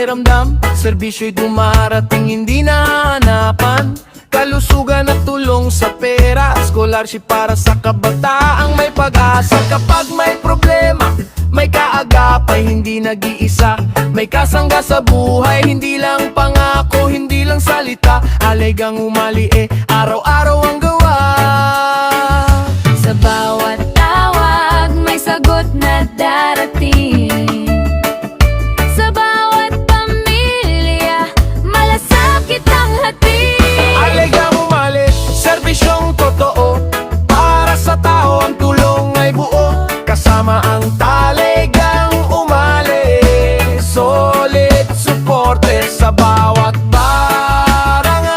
pakiramdam, serbisyo'y dumarating hindi nahanapan. Kalusugan at tulong sa pera, scholarship para sa kabataang may pag-asa. Kapag may problema, may kaagapay, hindi nag-iisa. May kasangga sa buhay, hindi lang pangako, hindi lang salita. Halagang umali araw-araw ang gawa. Sa bawat tawag, may sagot na darating. Sa bawat pamilya, malasakit ang hati. Halagang umali, serbisyong totoo. Para sa tao ang tulong ay buo. Kasama ang talagang umali. Solid suporte sa bawat barangay.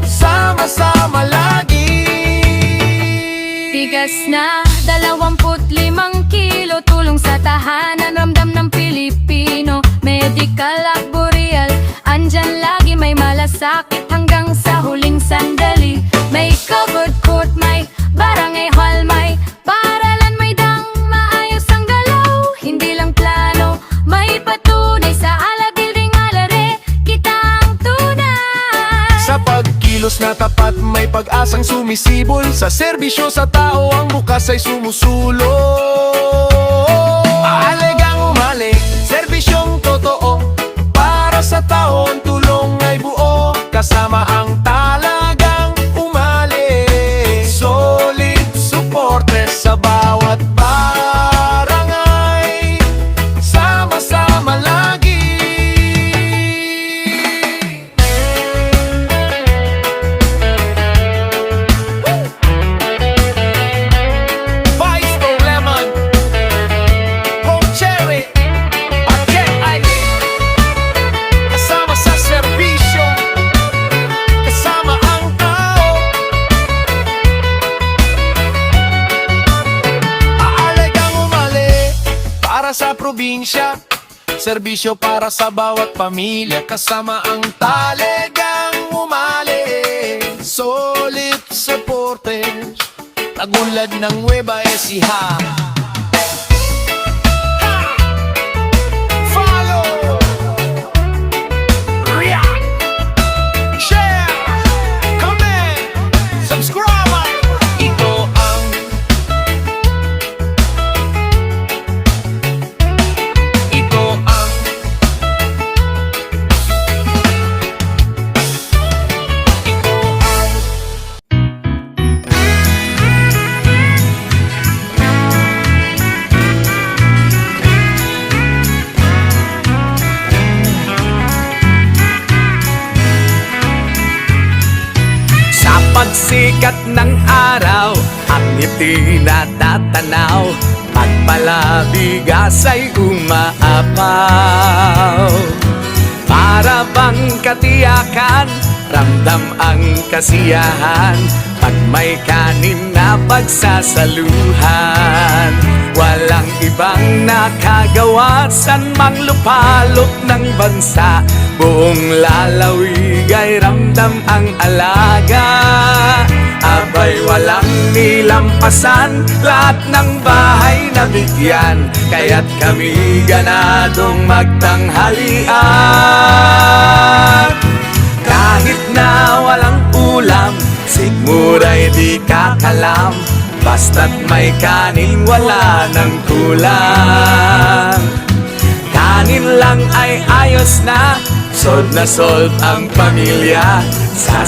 Sama-sama lagi. Tigas na 25 kilo, tulong sa tahanan, ramdam ng Pilipino. Medical at burial, andyan lagi, may malasakit hanggang sa huling sandali. May covered court, may barangay hall, may paaralan, may dang maayos ang galaw. Hindi lang plano, may patunay sa alagil ding alare, kita ang tunay. Sa pagkilos na tapat, may pag-asang sumisibol. Sa serbisyo sa tao, ang bukas ay sumusulong. Halagang umali, serbisyong totoo. Para sa tao, ang tulong ay buo. Kasama ang talagang umali. Solid suporte sa bawat barangay. Sama-sama lagi. Vice Kong Lemon, Kong Cherry, at Ken Ivy. Kasama sa serbisyo, kasama ang tao. Halagang umali para sa probinsya, serbisyo para sa bawat pamilya. Kasama ang talagang umali. Solid supporters, tagulad ng Nueva Ecija. Follow, react, share, comment, subscribe. Ito ang Ito ang Ito ang Sa pagsikat ng araw, ang ngiti na tatanaw, pagpalabigas ay umaapaw. Para bang katiyakan, ramdam ang kasiyahan, pag may kanin na pagsasaluhan. Walang ibang nakagawa, san mang lupalop ng bansa, buong lalawig ay ramdam ang alaga. Abay walang nilampasan, lahat ng bahay nabigyan, kaya't kami ganadong magtanghalian. Kahit na walang ulam, sigmuray di kakalam, basta't may kanin wala ng kulang. Kanin lang ay ayos na, sold ang pamilya sa